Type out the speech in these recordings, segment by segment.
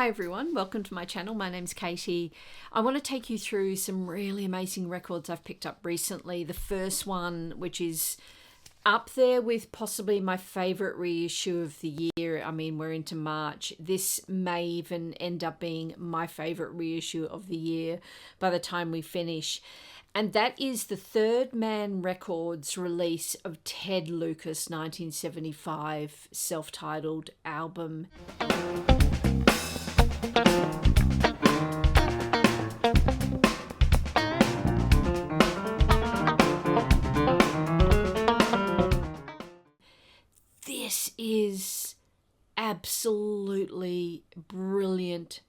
Hi everyone, welcome to my channel. My name's Katie. I want to take you through some really amazing records I've picked up recently. The first one, which is up there with possibly my favourite reissue of the year. I mean, we're into March. This may even end up being my favourite reissue of the year by the time we finish. And that is the Thirdman Records release of Ted Lucas' 1975 self-titled album. This is absolutely brilliant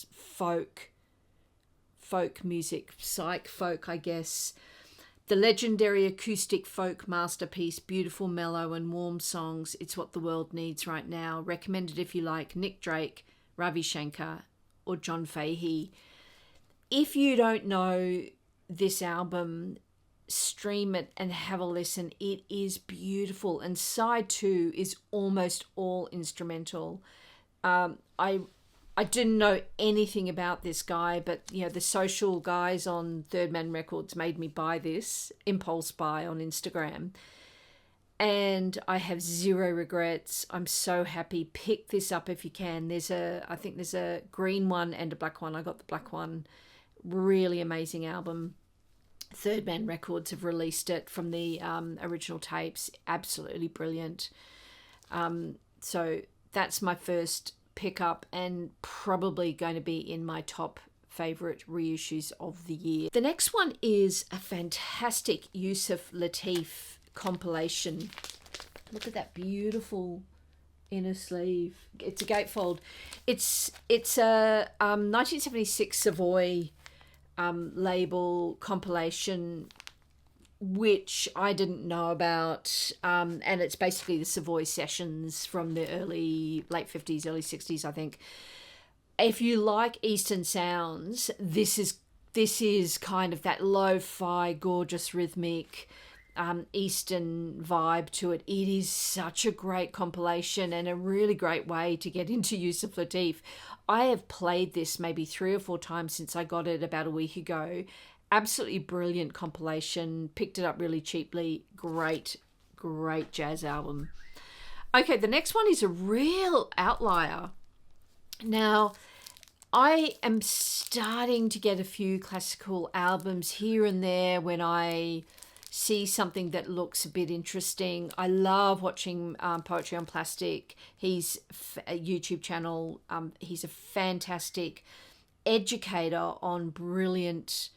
folk music, psych folk, I guess. The legendary acoustic folk masterpiece, beautiful, mellow and warm songs. It's what the world needs right now. Recommended if you like Nick Drake, Ravi Shankar or John Fahey. If you don't know this album, stream it and have a listen. It is beautiful, and side 2 is almost all instrumental. I didn't know anything about this guy, but the social guys on Thirdman Records made me buy this, impulse buy on Instagram, and I have zero regrets. I'm so happy. Pick this up if you can. I think there's a green one and a black one. I got the black one. Really amazing album. Thirdman Records have released it from the original tapes. Absolutely brilliant. So that's my first pickup and probably going to be in my top favourite reissues of the year. The next one is a fantastic Yusef Lateef compilation. Look at that beautiful inner sleeve. It's a gatefold. It's a 1976 Savoy label compilation, which I didn't know about, and it's basically the Savoy sessions from the late 50s, early 60s, I think. If you like Eastern sounds, this is kind of that lo-fi, gorgeous, rhythmic Eastern vibe to it. It is such a great compilation and a really great way to get into Yusef Lateef. I have played this maybe 3 or 4 times since I got it about a week ago. Absolutely brilliant compilation. Picked it up really cheaply. Great jazz album. Okay, the next one is a real outlier. Now, I am starting to get a few classical albums here and there when I see something that looks a bit interesting. I love watching Poetry on Plastic. He's a YouTube channel. He's a fantastic educator on brilliant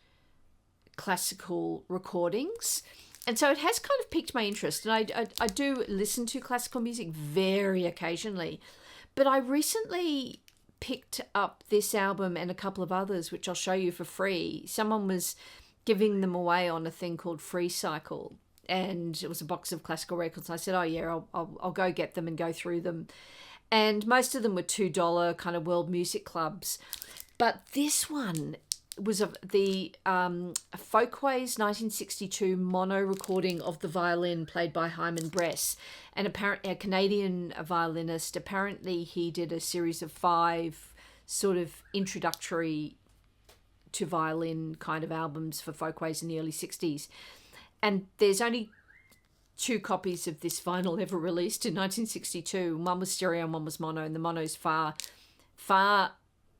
classical recordings, and so it has kind of piqued my interest, and I do listen to classical music very occasionally, but I recently picked up this album and a couple of others which I'll show you for free. Someone was giving them away on a thing called Free Cycle, and it was a box of classical records. I said, oh yeah, I'll go get them and go through them, and most of them were $2 kind of world music clubs, but this one was the Folkways 1962 mono recording of the violin played by Hyman Bress, and a Canadian violinist. Apparently he did a series of 5 sort of introductory to violin kind of albums for Folkways in the early 60s, and there's only 2 copies of this vinyl ever released in 1962. One was stereo and one was mono, and the mono's far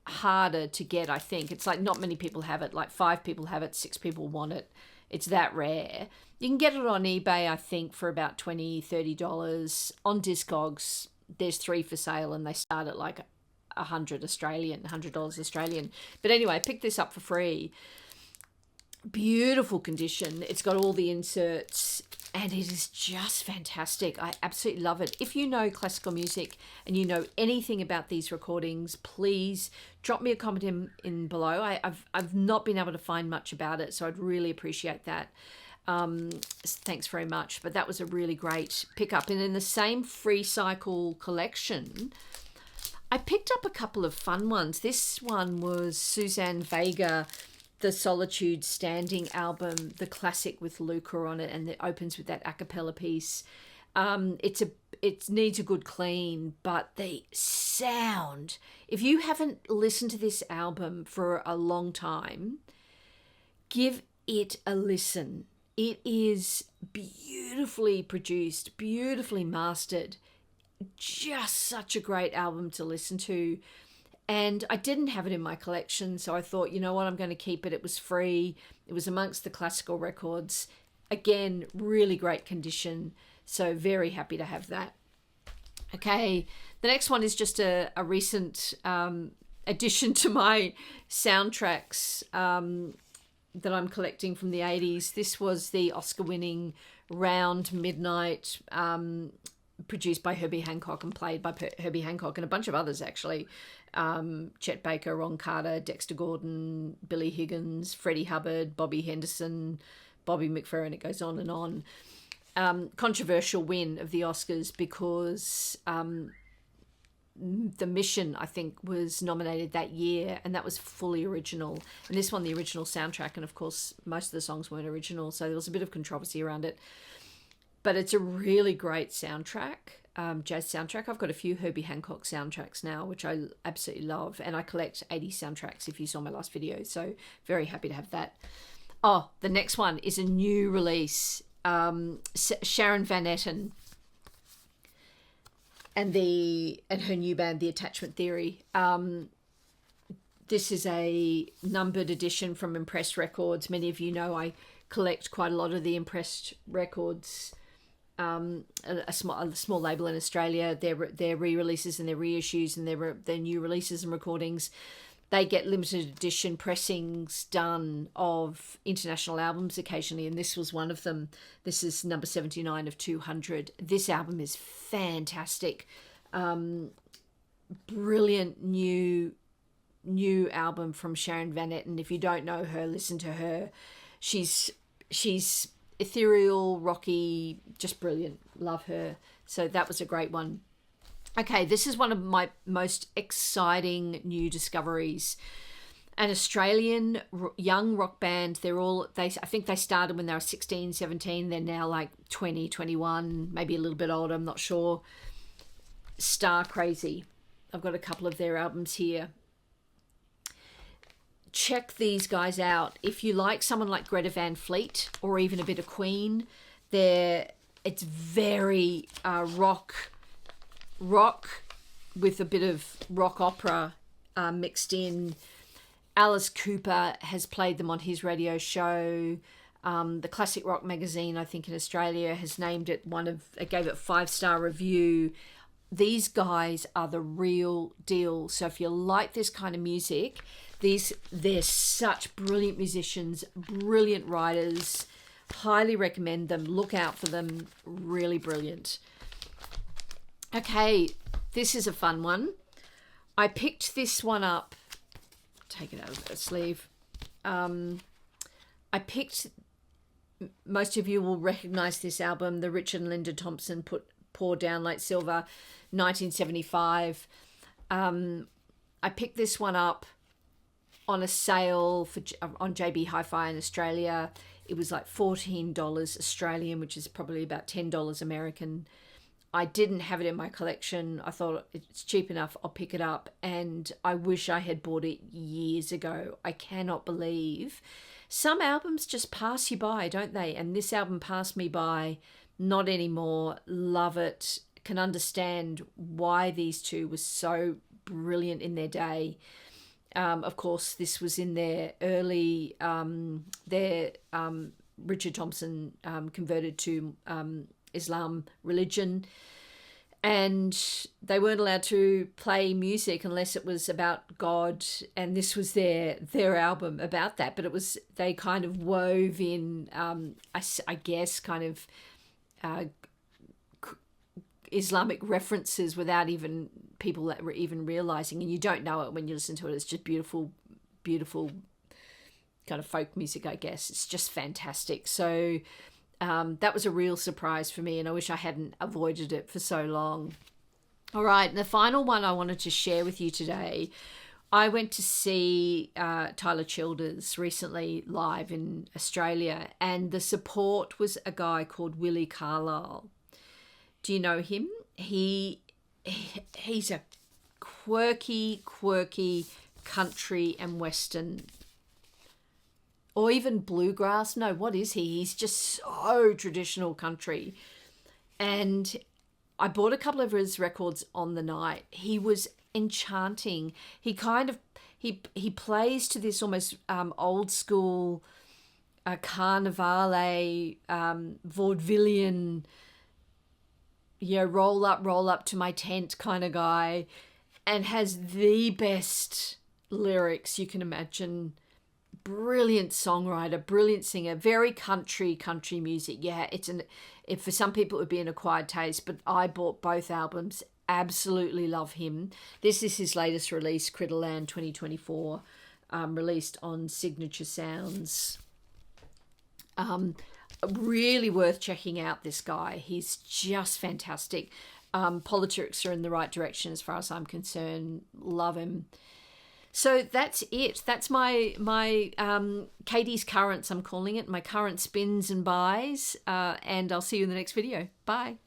harder to get. I think it's like not many people have it, like 5 people have it, 6 people want it. It's that rare. You can get it on eBay, I think, for about $20-30. On Discogs there's 3 for sale, and they start at like $100 Australian. But anyway, I picked this up for free. Beautiful condition. It's got all the inserts, and it is just fantastic. I absolutely love it. If you know classical music and you know anything about these recordings, please drop me a comment in below. I've not been able to find much about it, so I'd really appreciate that. Thanks very much. But that was a really great pickup. And in the same Free Cycle collection, I picked up a couple of fun ones. This one was Suzanne Vega, the Solitude Standing album, the classic with Luca on it, and it opens with that a cappella piece. It's it needs a good clean, but the sound, if you haven't listened to this album for a long time, give it a listen. It is beautifully produced, beautifully mastered, just such a great album to listen to. And I didn't have it in my collection, so I thought, you know what, I'm going to keep it. It was free. It was amongst the classical records. Again, really great condition, so very happy to have that. Okay, the next one is just a recent addition to my soundtracks that I'm collecting from the 80s. This was the Oscar-winning Round Midnight, produced by Herbie Hancock and played by Herbie Hancock and a bunch of others, actually. Chet Baker, Ron Carter, Dexter Gordon, Billy Higgins, Freddie Hubbard, Bobby Henderson, Bobby McFerrin. It goes on and on. Controversial win of the Oscars because The Mission, I think, was nominated that year, and that was fully original. And this won the original soundtrack, and of course, most of the songs weren't original, so there was a bit of controversy around it. But it's a really great soundtrack, jazz soundtrack. I've got a few Herbie Hancock soundtracks now, which I absolutely love, and I collect 80 soundtracks if you saw my last video, so very happy to have that. Oh, the next one is a new release. Sharon Van Etten and her new band, The Attachment Theory. This is a numbered edition from Impressed Records. Many of you know I collect quite a lot of the Impressed Records, a small label in Australia. Their re-releases and their reissues and their new releases and recordings. They get limited edition pressings done of international albums occasionally, and this was one of them. This is number 79 of 200. This album is fantastic. Brilliant new album from Sharon Van Etten. If you don't know her, listen to her. She's ethereal, rocky, just brilliant. Love her. So that was a great one. Okay, this is one of my most exciting new discoveries. An Australian young rock band. I think they started when they were 16, 17. They're now like 20, 21, maybe a little bit older, I'm not sure. Star Crazy. I've got a couple of their albums here. Check these guys out. If you like someone like Greta Van Fleet or even a bit of Queen, it's very rock with a bit of rock opera mixed in. Alice Cooper has played them on his radio show. The Classic Rock magazine, I think in Australia, has named it gave it 5-star review. These guys are the real deal. So if you like this kind of music, they're such brilliant musicians, brilliant writers. Highly recommend them. Look out for them. Really brilliant. Okay, this is a fun one. I picked this one up. Take it out of the sleeve. Most of you will recognize this album, the Richard and Linda Thompson Pour Down Like Silver, 1975. I picked this one up on a sale on JB Hi-Fi in Australia. It was like $14 Australian, which is probably about $10 American. I didn't have it in my collection. I thought it's cheap enough, I'll pick it up. And I wish I had bought it years ago. I cannot believe. Some albums just pass you by, don't they? And this album passed me by. Not anymore. Love it. Can understand why these two were so brilliant in their day. Of course, this was in their early, Richard Thompson converted to Islam religion, and they weren't allowed to play music unless it was about God, and this was their album about that. But they kind of wove in I guess kind of Islamic references without even people that were even realizing, and you don't know it when you listen to it. It's just beautiful kind of folk music, I guess. It's just fantastic. So that was a real surprise for me, and I wish I hadn't avoided it for so long. All right, and the final one I wanted to share with you today, I went to see Tyler Childers recently live in Australia, and the support was a guy called Willi Carlisle. Do you know him? he's a quirky country and western, or even bluegrass. No, what is he? He's just so traditional country. And I bought a couple of his records on the night. He was enchanting. He he plays to this almost old school carnivale, vaudevillian, roll up to my tent kind of guy, and has the best lyrics you can imagine. Brilliant songwriter, brilliant singer, very country music. Yeah, for some people it would be an acquired taste, but I bought both albums. Absolutely love him. This is his latest release, Critterland 2024, released on Signature Sounds. Really worth checking out, this guy. He's just fantastic. Politics are in the right direction as far as I'm concerned. Love him. So that's it. That's my Katie's Currents, I'm calling it, my current spins and buys. And I'll see you in the next video. Bye.